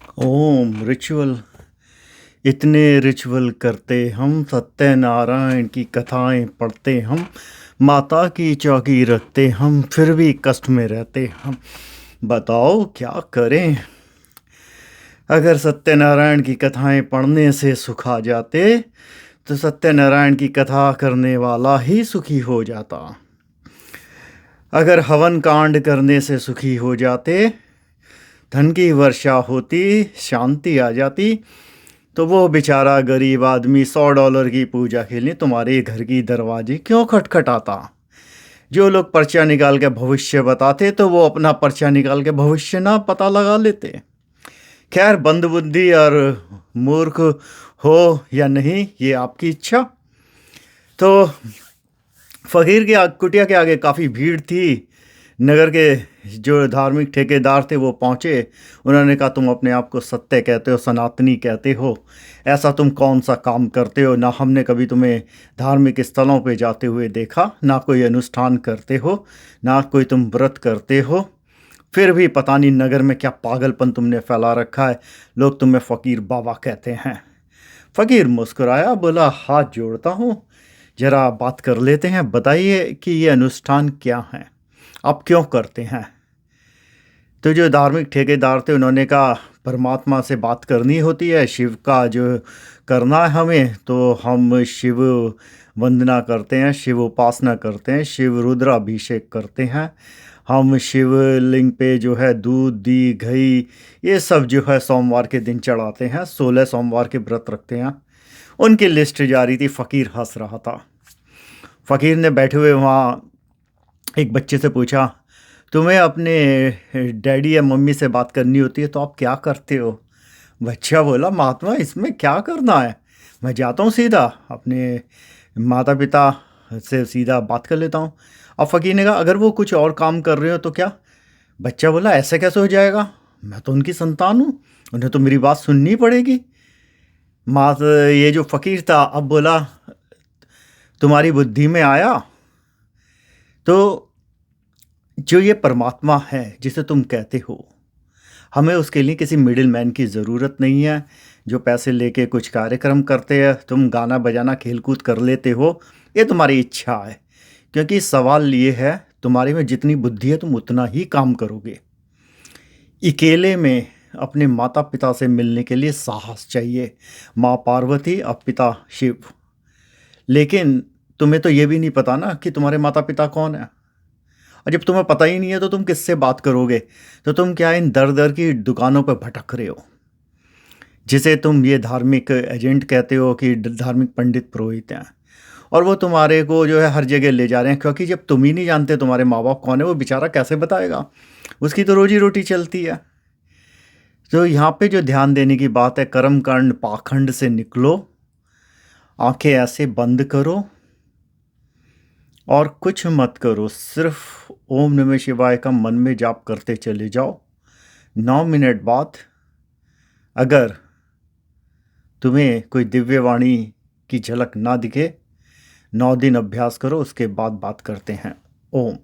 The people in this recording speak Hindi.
ओम रिचुअल। इतने रिचुअल करते हम, सत्यनारायण की कथाएं पढ़ते हम, माता की चौकी रखते हम, फिर भी कष्ट में रहते हम। बताओ क्या करें। अगर सत्यनारायण की कथाएं पढ़ने से सुख आ जाते तो सत्यनारायण की कथा करने वाला ही सुखी हो जाता। अगर हवन कांड करने से सुखी हो जाते, धन की वर्षा होती, शांति आ जाती, तो वो बेचारा गरीब आदमी $100 की पूजा के लिए तुम्हारे घर की दरवाजे क्यों खटखटाता। जो लोग पर्चा निकाल के भविष्य बताते तो वो अपना पर्चा निकाल के भविष्य ना पता लगा लेते। खैर, बंद बुद्धि और मूर्ख हो या नहीं, ये आपकी इच्छा। तो फकीर की कुटिया के आगे काफ़ी भीड़ थी। नगर के जो धार्मिक ठेकेदार थे वो पहुँचे। उन्होंने कहा, तुम अपने आप को सत्य कहते हो, सनातनी कहते हो, ऐसा तुम कौन सा काम करते हो? ना हमने कभी तुम्हें धार्मिक स्थलों पे जाते हुए देखा, ना कोई अनुष्ठान करते हो, ना कोई तुम व्रत करते हो। फिर भी पता नहीं नगर में क्या पागलपन तुमने फैला रखा है, लोग तुम्हें फ़कीर बाबा कहते हैं। फ़कीर मुस्कुराया, बोला, हाथ जोड़ता हूँ, ज़रा बात कर लेते हैं। बताइए कि ये अनुष्ठान क्या है, आप क्यों करते हैं? तो जो धार्मिक ठेकेदार थे उन्होंने कहा, परमात्मा से बात करनी होती है, शिव का जो करना है हमें, तो हम शिव वंदना करते हैं, शिव उपासना करते हैं, शिव रुद्राभिषेक करते हैं। हम शिवलिंग पे जो है दूध दी घी ये सब जो है सोमवार के दिन चढ़ाते हैं, 16 सोमवार के व्रत रखते हैं। उनकी लिस्ट जारी थी। फ़कीर हंस रहा था। फ़कीर ने बैठे हुए वहाँ एक बच्चे से पूछा, तुम्हें अपने डैडी या मम्मी से बात करनी होती है तो आप क्या करते हो? बच्चा बोला, महात्मा इसमें क्या करना है, मैं जाता हूँ सीधा अपने माता पिता से सीधा बात कर लेता हूँ। अब फ़कीर ने कहा, अगर वो कुछ और काम कर रहे हो तो क्या? बच्चा बोला, ऐसे कैसे हो जाएगा, मैं तो उनकी संतान हूँ, उन्हें तो मेरी बात सुननी पड़ेगी। ये जो फ़कीर था अब बोला, तुम्हारी बुद्धि में आया तो जो ये परमात्मा है जिसे तुम कहते हो, हमें उसके लिए किसी मिडिल मैन की ज़रूरत नहीं है जो पैसे लेके कुछ कार्यक्रम करते हैं। तुम गाना बजाना खेल कूद कर लेते हो, ये तुम्हारी इच्छा है। क्योंकि सवाल ये है, तुम्हारे में जितनी बुद्धि है तुम उतना ही काम करोगे। अकेले में अपने माता पिता से मिलने के लिए साहस चाहिए, माँ पार्वती और पिता शिव। लेकिन तुम्हें तो ये भी नहीं पता ना कि तुम्हारे माता पिता कौन है। और जब तुम्हें पता ही नहीं है तो तुम किससे बात करोगे? तो तुम क्या इन दर दर की दुकानों पर भटक रहे हो, जिसे तुम ये धार्मिक एजेंट कहते हो कि धार्मिक पंडित पुरोहित हैं, और वो तुम्हारे को जो है हर जगह ले जा रहे हैं। क्योंकि जब तुम ही नहीं जानते तुम्हारे माँ बाप कौन है, वो बेचारा कैसे बताएगा? उसकी तो रोजी रोटी चलती है। तो यहाँ पे जो ध्यान देने की बात है, कर्म कांड पाखंड से निकलो, आंखें ऐसे बंद करो और कुछ मत करो, सिर्फ ओम नमः शिवाय का मन में जाप करते चले जाओ। 9 मिनट बाद अगर तुम्हें कोई दिव्यवाणी की झलक ना दिखे, 9 दिन अभ्यास करो, उसके बाद बात करते हैं। ओम।